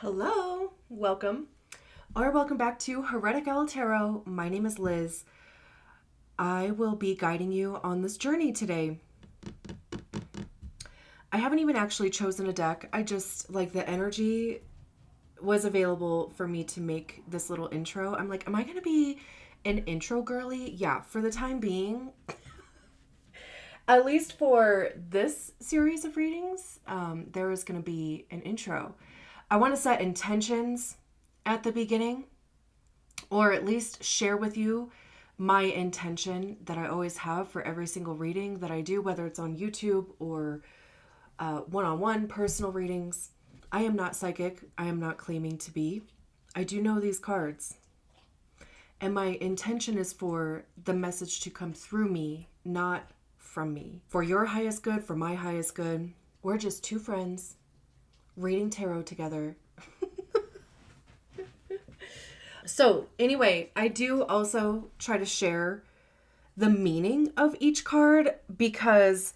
Hello, welcome, or welcome back to Heretical Tarot. My name is Liz. I will be guiding you on this journey today. I haven't even actually chosen a deck. I just, the energy was available for me to make this little intro. I'm like, am I going to be an intro girly? Yeah, for the time being. At least for this series of readings, there is going to be an intro. I want to set intentions at the beginning, or at least share with you my intention that I always have for every single reading that I do, whether it's on YouTube or one-on-one personal readings. I am not psychic. I am not claiming to be. I do know these cards. And my intention is for the message to come through me, not from me. For your highest good, for my highest good. We're just two friends reading tarot together. So anyway, I do also try to share the meaning of each card because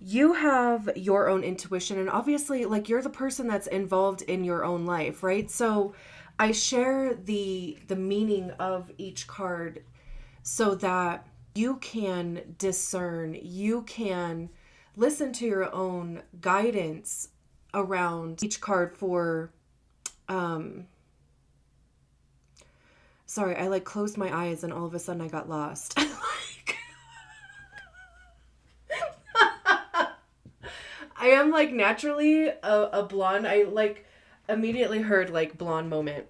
you have your own intuition, and obviously you're the person that's involved in your own life, right? So I share the meaning of each card so that you can discern, you can listen to your own guidance around each card for sorry, I closed my eyes and all of a sudden I got lost. I am naturally a blonde. I immediately heard blonde moment.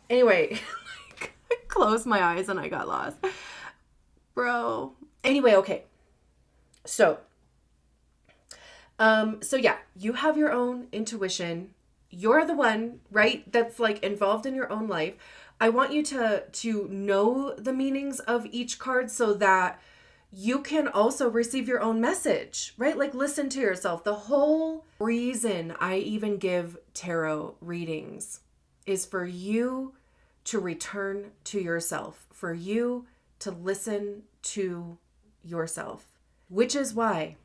Anyway, I closed my eyes and I got lost. Bro. Anyway, okay. So yeah, you have your own intuition. You're the one, right, that's involved in your own life. I want you to know the meanings of each card so that you can also receive your own message, right? Listen to yourself. The whole reason I even give tarot readings is for you to return to yourself, for you to listen to yourself, which is why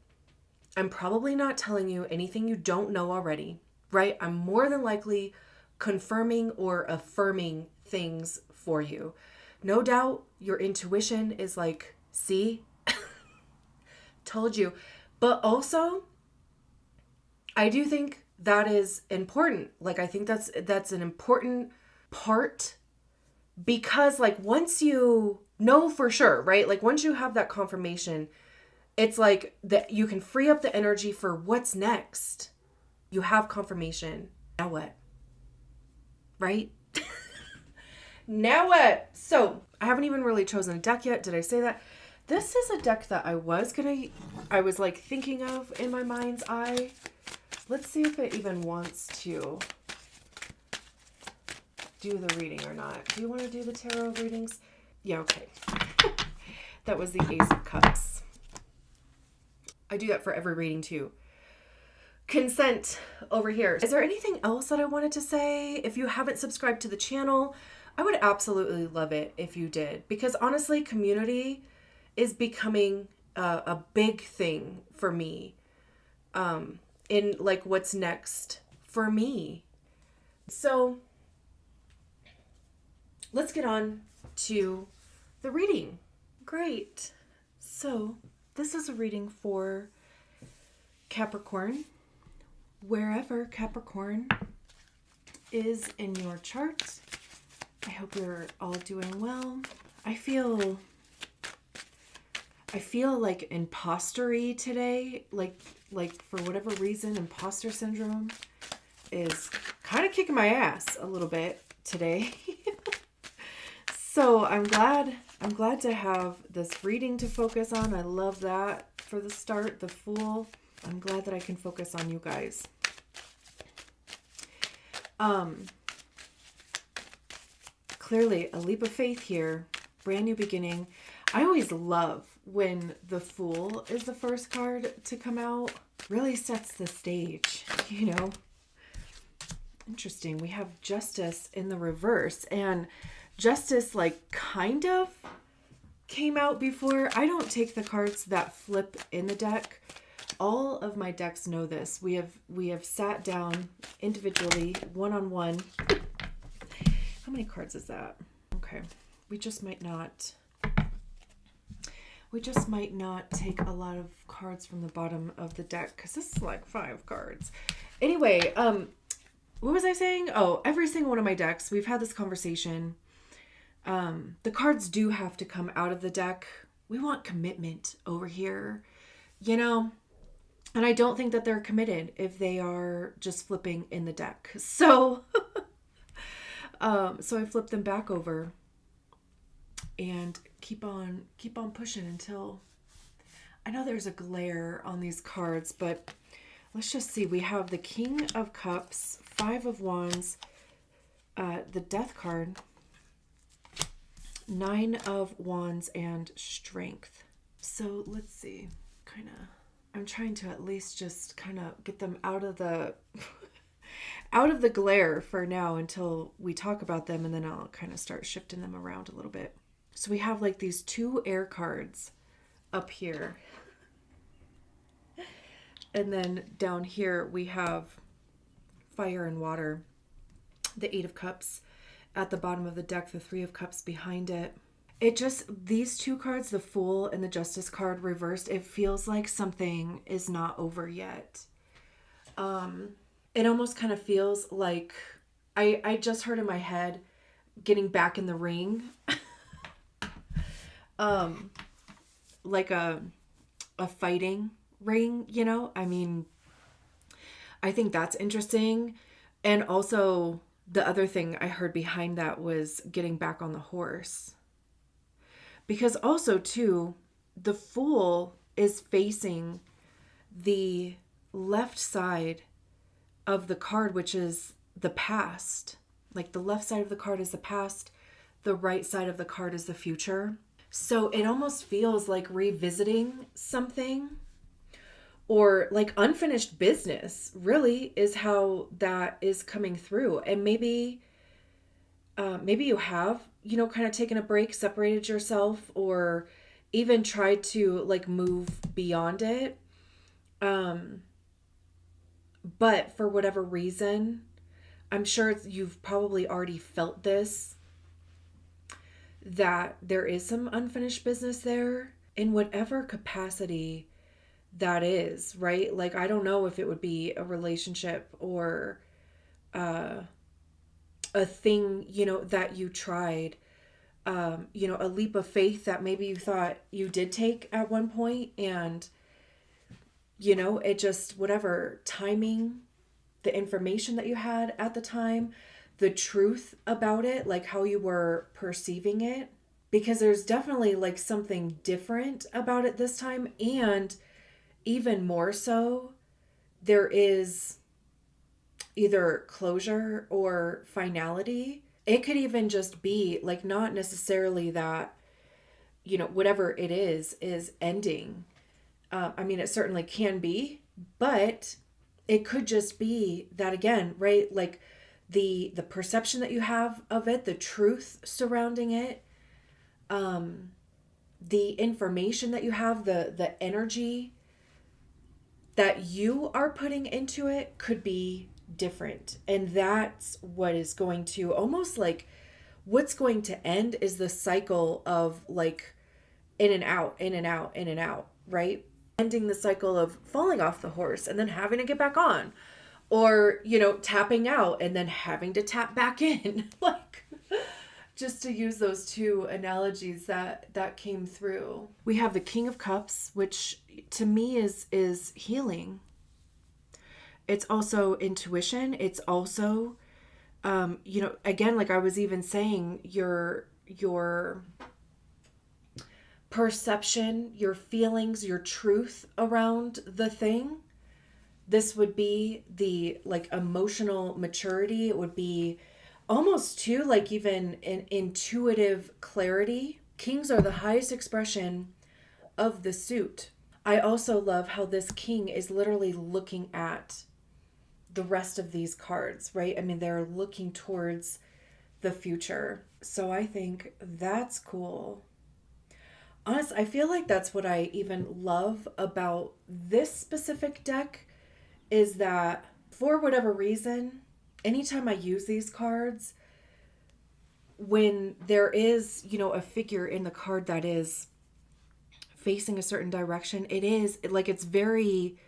I'm probably not telling you anything you don't know already, right? I'm more than likely confirming or affirming things for you. No doubt your intuition is see, told you. But also, I do think that is important. I think that's an important part because once you know for sure, right? Once you have that confirmation, it's that you can free up the energy for what's next. You have confirmation. Now what? Right? Now what? So I haven't even really chosen a deck yet. Did I say that? This is a deck that I was thinking of in my mind's eye. Let's see if it even wants to do the reading or not. Do you want to do the tarot readings? Yeah, okay. That was the Ace of Cups. I do that for every reading too. Consent over here. Is there anything else that I wanted to say? If you haven't subscribed to the channel, I would absolutely love it if you did, because honestly, community is becoming a big thing for me in what's next for me. So let's get on to the reading. Great. So this is a reading for Capricorn, wherever Capricorn is in your chart. I hope you're all doing well. I feel imposter-y today. For whatever reason, imposter syndrome is kind of kicking my ass a little bit today. So I'm glad to have this reading to focus on. I love that for the start, the Fool. I'm glad that I can focus on you guys. Clearly a leap of faith here, brand new beginning. I always love when the Fool is the first card to come out. Really sets the stage, Interesting. We have Justice in the reverse, and Justice kind of came out before. I don't take the cards that flip in the deck all of my decks know this. We have sat down individually, one-on-one. How many cards is that? Okay. We just might not take a lot of cards from the bottom of the deck because this is like 5 cards. Anyway, what was I saying? Oh, every single one of my decks, we've had this conversation. The cards do have to come out of the deck. We want commitment over here, you know, and I don't think that they're committed if they are just flipping in the deck. So, so I flip them back over and keep on pushing until I know there's a glare on these cards, but let's just see. We have the King of Cups, 5 of Wands, the Death card, 9 of Wands, and Strength. So let's see. I'm trying to at least just kind of get them out of the glare for now until we talk about them, and then I'll kind of start shifting them around a little bit. So we have like these 2 air cards up here. And then down here we have fire and water, the 8 of Cups at the bottom of the deck, the 3 of Cups behind it. It just, these 2 cards, the Fool and the Justice card reversed, it feels like something is not over yet. It almost kind of feels like, I just heard in my head, getting back in the ring. Like a fighting ring, you know? I mean, I think that's interesting. And also the other thing I heard behind that was getting back on the horse. Because also too, the Fool is facing the left side of the card, which is the past. Like the left side of the card is the past. The right side of the card is the future. So it almost feels like revisiting something, or like unfinished business really is how that is coming through. And maybe you have, you know, kind of taken a break, separated yourself, or even tried to like move beyond it. But for whatever reason, I'm sure you've probably already felt this, that there is some unfinished business there in whatever capacity that is, right? Like, I don't know if it would be a relationship or a thing, you know, that you tried, you know, a leap of faith that maybe you thought you did take at one point, and, you know, it just, whatever timing, the information that you had at the time, the truth about it, like how you were perceiving it, because there's definitely like something different about it this time. And even more so, there is either closure or finality. It could even just be like, not necessarily that, you know, whatever it is ending. I mean, it certainly can be, but it could just be that, again, right? Like the perception that you have of it, the truth surrounding it, the information that you have, the energy that you are putting into it could be different. And that's what is going to, almost like, what's going to end is the cycle of like in and out, in and out, in and out, right? Ending the cycle of falling off the horse and then having to get back on, or, you know, tapping out and then having to tap back in. Like, just to use those 2 analogies that came through. We have the King of Cups, which to me is healing. It's also intuition. It's also, you know, again, like I was even saying, your perception, your feelings, your truth around the thing. This would be the like emotional maturity. It would be almost too like even an intuitive clarity. Kings are the highest expression of the suit. I also love how this king is literally looking at the rest of these cards, right? I mean, they're looking towards the future. So I think that's cool. Honest, I feel like that's what I even love about this specific deck is that for whatever reason, anytime I use these cards, when there is, a figure in the card that is facing a certain direction, it is like it's very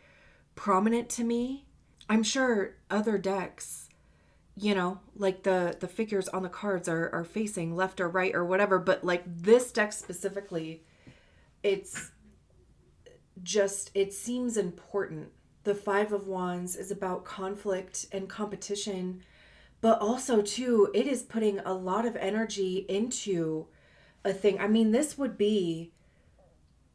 prominent to me. I'm sure other decks, like the figures on the cards are facing left or right or whatever, but like this deck specifically, it's it seems important. The Five of Wands is about conflict and competition, but also too, it is putting a lot of energy into a thing. I mean, this would be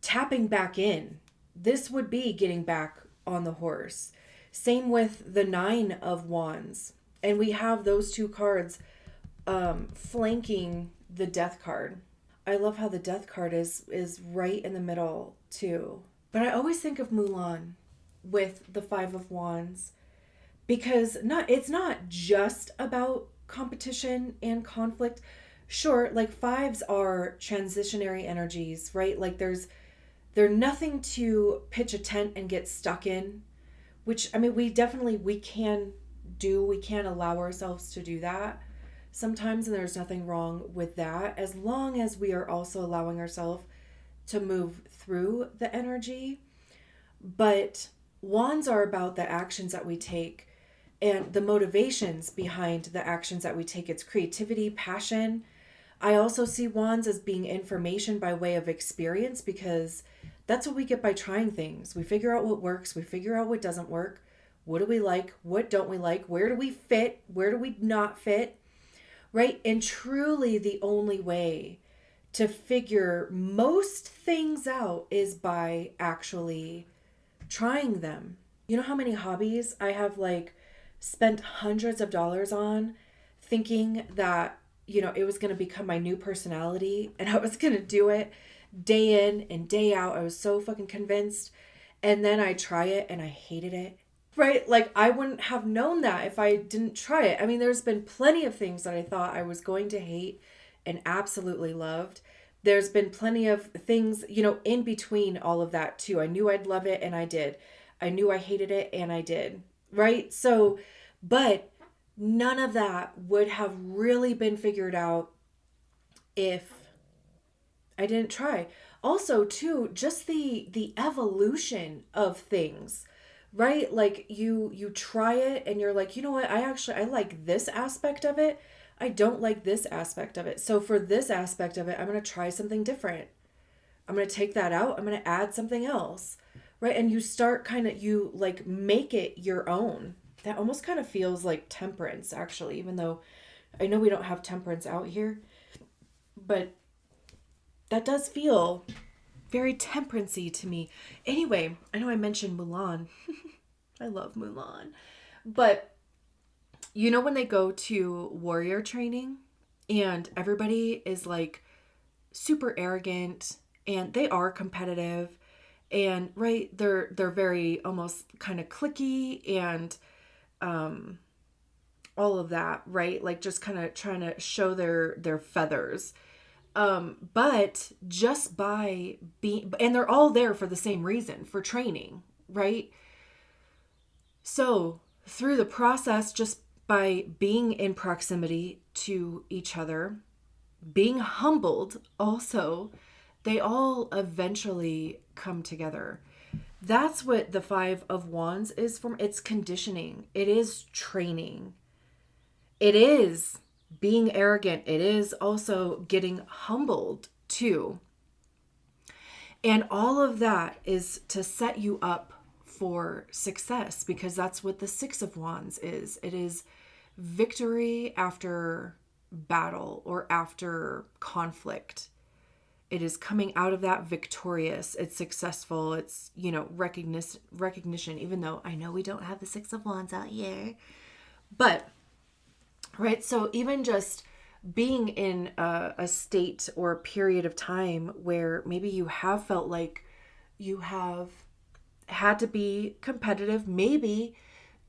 tapping back in. This would be getting back on the horse. Same with the Nine of Wands. And we have those two cards flanking the Death card. I love how the Death card is right in the middle too. But I always think of Mulan with the Five of Wands because it's not just about competition and conflict. Sure, like fives are transitionary energies, right? Like they're nothing to pitch a tent and get stuck in, which I mean we can allow ourselves to do that sometimes, and there's nothing wrong with that as long as we are also allowing ourselves to move through the energy. But wands are about the actions that we take and the motivations behind the actions that we take. It's creativity, passion. I also see wands as being information by way of experience because that's what we get by trying things. We figure out what works, we figure out what doesn't work. What do we like? What don't we like? Where do we fit? Where do we not fit? Right? And truly the only way to figure most things out is by actually trying them. You know how many hobbies I have like spent hundreds of dollars on thinking that, it was going to become my new personality and I was going to do it day in and day out. I was so fucking convinced. And then I try it and I hated it. Right? Like I wouldn't have known that if I didn't try it. I mean, there's been plenty of things that I thought I was going to hate and absolutely loved. There's been plenty of things, in between all of that too. I knew I'd love it and I did. I knew I hated it and I did. Right? So, but none of that would have really been figured out if I didn't try. Also, too, just the evolution of things, right? Like you try it and you're like, you know what? I like this aspect of it. I don't like this aspect of it. So for this aspect of it, I'm going to try something different. I'm going to take that out. I'm going to add something else. Right? And you start you like make it your own. That almost kind of feels like temperance actually, even though I know we don't have temperance out here, but that does feel very temperancy to me. Anyway, I know I mentioned Mulan. I love Mulan. But when they go to warrior training and everybody is like super arrogant and they are competitive and right, they're very almost kind of cliquey and all of that, right? Like just kind of trying to show their feathers. But just by being, and they're all there for the same reason, for training, right? So through the process, just by being in proximity to each other, being humbled also, they all eventually come together. That's what the Five of Wands is from. It's conditioning. It is training. It is being arrogant. It is also getting humbled too. And all of that is to set you up for success because that's what the Six of Wands is. It is victory after battle or after conflict. It is coming out of that victorious. It's successful. It's, recognition, even though I know we don't have the Six of Wands out here. But, right, so even just being in a state or a period of time where maybe you have felt like you have had to be competitive, maybe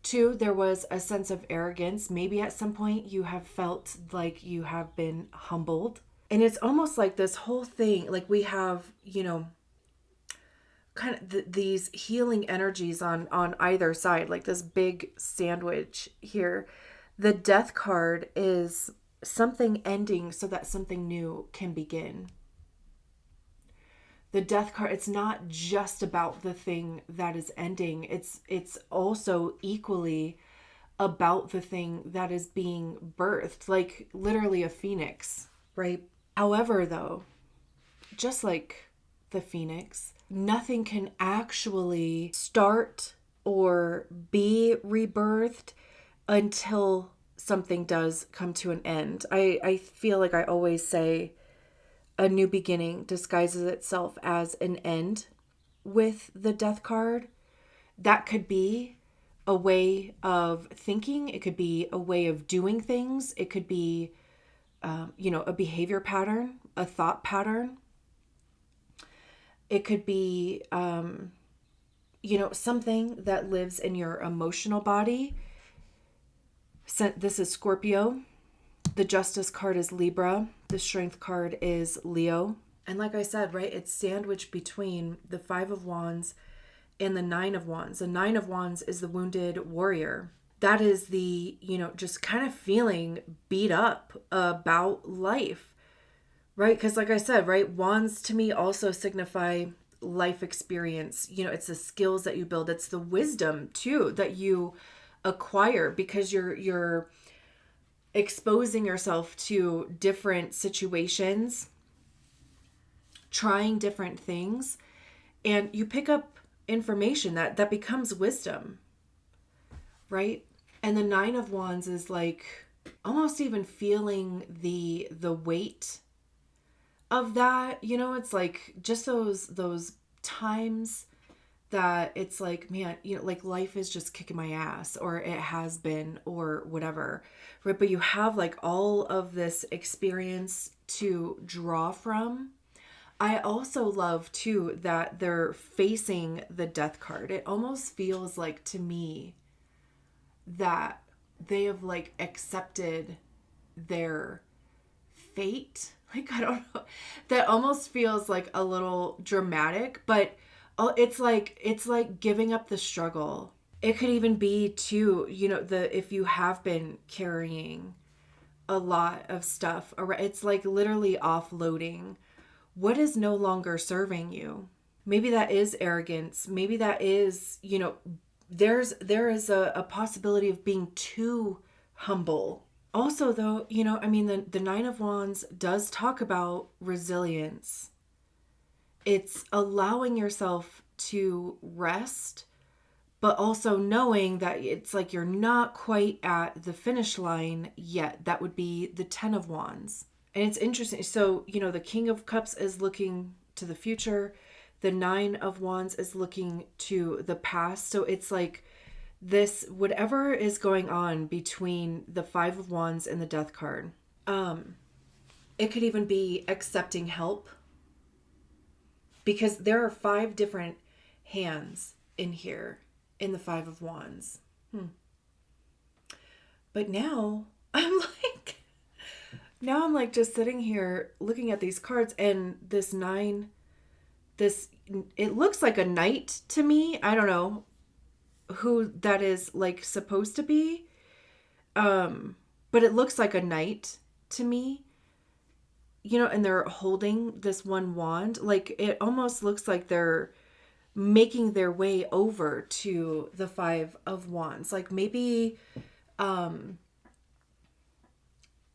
too, there was a sense of arrogance. Maybe at some point you have felt like you have been humbled. And it's almost like this whole thing, like we have, kind of these healing energies on either side, like this big sandwich here. The death card is something ending so that something new can begin. The death card, it's not just about the thing that is ending. It's also equally about the thing that is being birthed, like literally a phoenix, right? However, though, just like the phoenix, nothing can actually start or be rebirthed until something does come to an end. I feel like I always say a new beginning disguises itself as an end with the death card. That could be a way of thinking. It could be a way of doing things. It could be, a behavior pattern, a thought pattern. It could be, something that lives in your emotional body. This is Scorpio. The Justice card is Libra. The Strength card is Leo. And like I said, right, it's sandwiched between the Five of Wands and the Nine of Wands. The Nine of Wands is the wounded warrior. That is the, just kind of feeling beat up about life, right? Because like I said, right, wands to me also signify life experience. It's the skills that you build. It's the wisdom too that you acquire because you're exposing yourself to different situations, trying different things, and you pick up information that becomes wisdom, right? And the Nine of Wands is like almost even feeling the weight of that. It's like just those times that it's like, man, like life is just kicking my ass, or it has been, or whatever, right? But you have like all of this experience to draw from. I also love too that they're facing the death card. It almost feels like to me that they have like accepted their fate. Like, I don't know. That almost feels like a little dramatic, but it's like giving up the struggle. It could even be too, if you have been carrying a lot of stuff, it's like literally offloading what is no longer serving you. Maybe that is arrogance. Maybe that is, there is a possibility of being too humble. Also, though, the Nine of Wands does talk about resilience. It's allowing yourself to rest, but also knowing that it's like you're not quite at the finish line yet. That would be the Ten of Wands. And it's interesting. So, the King of Cups is looking to the future. The Nine of Wands is looking to the past. So it's like this, whatever is going on between the Five of Wands and the Death card. It could even be accepting help, because there are 5 different hands in here in the Five of Wands. But now I'm like just sitting here looking at these cards, and this 9, it looks like a knight to me. I don't know who that is like supposed to be. But it looks like a knight to me. And they're holding this one wand. Like, it almost looks like they're making their way over to the Five of Wands. Like, maybe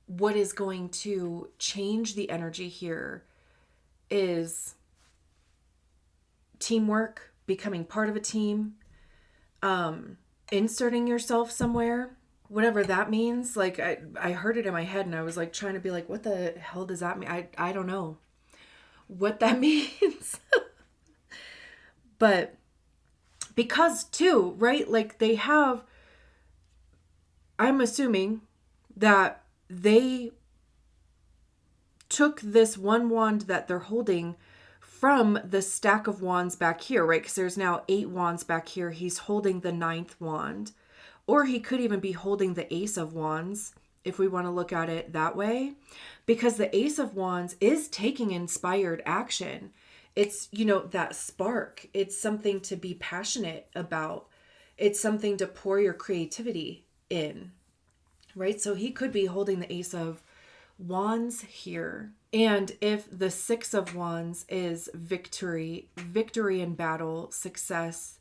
what is going to change the energy here is teamwork, becoming part of a team, inserting yourself somewhere, whatever that means. Like, I heard it in my head, and I was like trying to be like, what the hell does that mean? I don't know what that means. But because too, right? Like, I'm assuming that they took this one wand that they're holding from the stack of wands back here, right? Because there's now 8 wands back here. He's holding the 9th wand. Or he could even be holding the Ace of Wands if we want to look at it that way, because the Ace of Wands is taking inspired action. It's, that spark. It's something to be passionate about. It's something to pour your creativity in, right? So he could be holding the Ace of Wands here. And if the Six of Wands is victory in battle, success,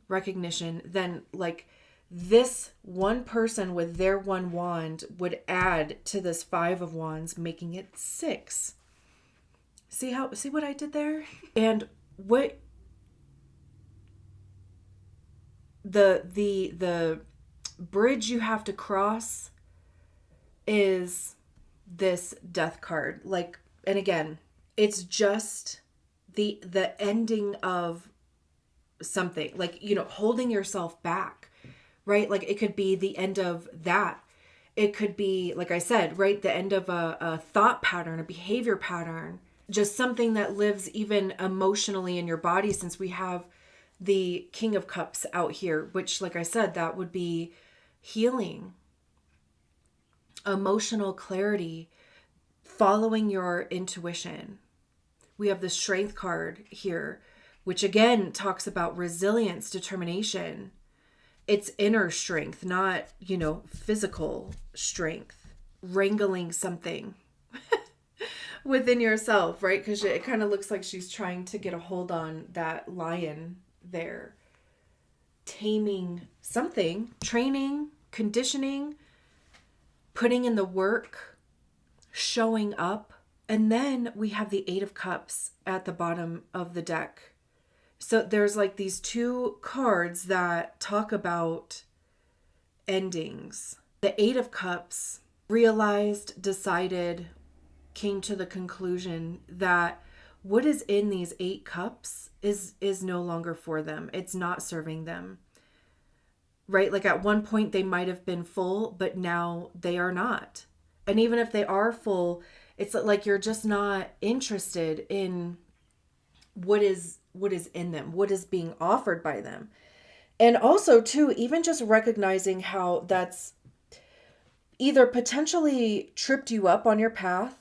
recognition, then like this one person with their one wand would add to this Five of Wands, making it 6. See what I did there? And what the bridge you have to cross is this Death card. Like, and again, it's just the ending of something, like, holding yourself back, right? Like it could be the end of that. It could be, like I said, right, the end of a thought pattern, a behavior pattern, just something that lives even emotionally in your body, since we have the King of Cups out here, which, like I said, that would be healing, emotional clarity, following your intuition. We have the Strength card here, which again talks about resilience, determination. It's inner strength, not, physical strength, wrangling something within yourself, right? Because it kind of looks like she's trying to get a hold on that lion there. Taming something, training, conditioning, putting in the work, showing up. And then we have the Eight of Cups at the bottom of the deck. So there's like these two cards that talk about endings. The Eight of Cups realized, decided, came to the conclusion that what is in these 8 cups is no longer for them. It's not serving them. Right? Like at one point they might have been full, but now they are not. And even if they are full, it's like you're just not interested in what is in them, what is being offered by them. And also too, even just recognizing how that's either potentially tripped you up on your path,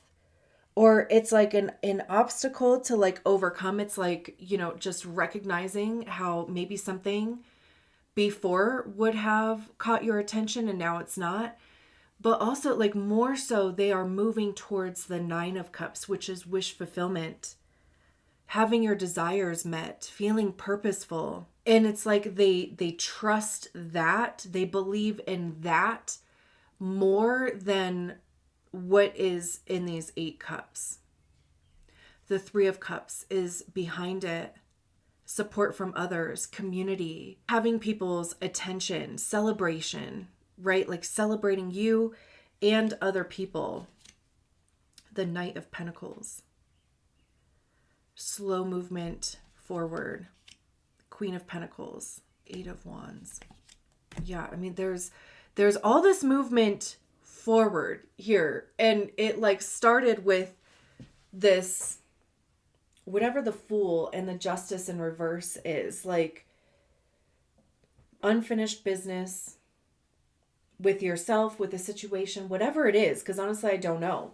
or it's like an obstacle to like overcome. It's like, just recognizing how maybe something before would have caught your attention and now it's not. But also, like, more so, they are moving towards the Nine of Cups, which is wish fulfillment, having your desires met, feeling purposeful. And it's like they trust that, they believe in that more than what is in these 8 cups. The Three of Cups is behind it. Support from others, community, having people's attention, celebration, right? Like celebrating you and other people. The Knight of Pentacles. Slow movement forward. Queen of Pentacles. Eight of Wands. Yeah, I mean, there's all this movement forward here. And it like started with this, whatever the Fool and the Justice in reverse is, like unfinished business with yourself, with a situation, whatever it is. Because honestly, I don't know.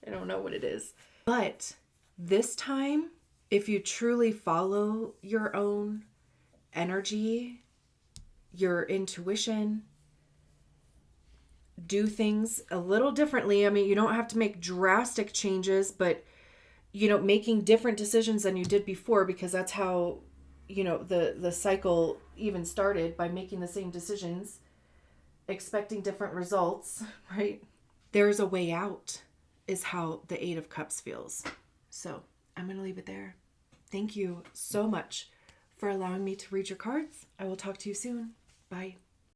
I don't know what it is. But this time, if you truly follow your own energy, your intuition, do things a little differently. I mean, you don't have to make drastic changes, but, making different decisions than you did before, because that's how, the cycle even started, by making the same decisions, expecting different results, right? There's a way out, is how the Eight of Cups feels. So I'm going to leave it there. Thank you so much for allowing me to read your cards. I will talk to you soon. Bye.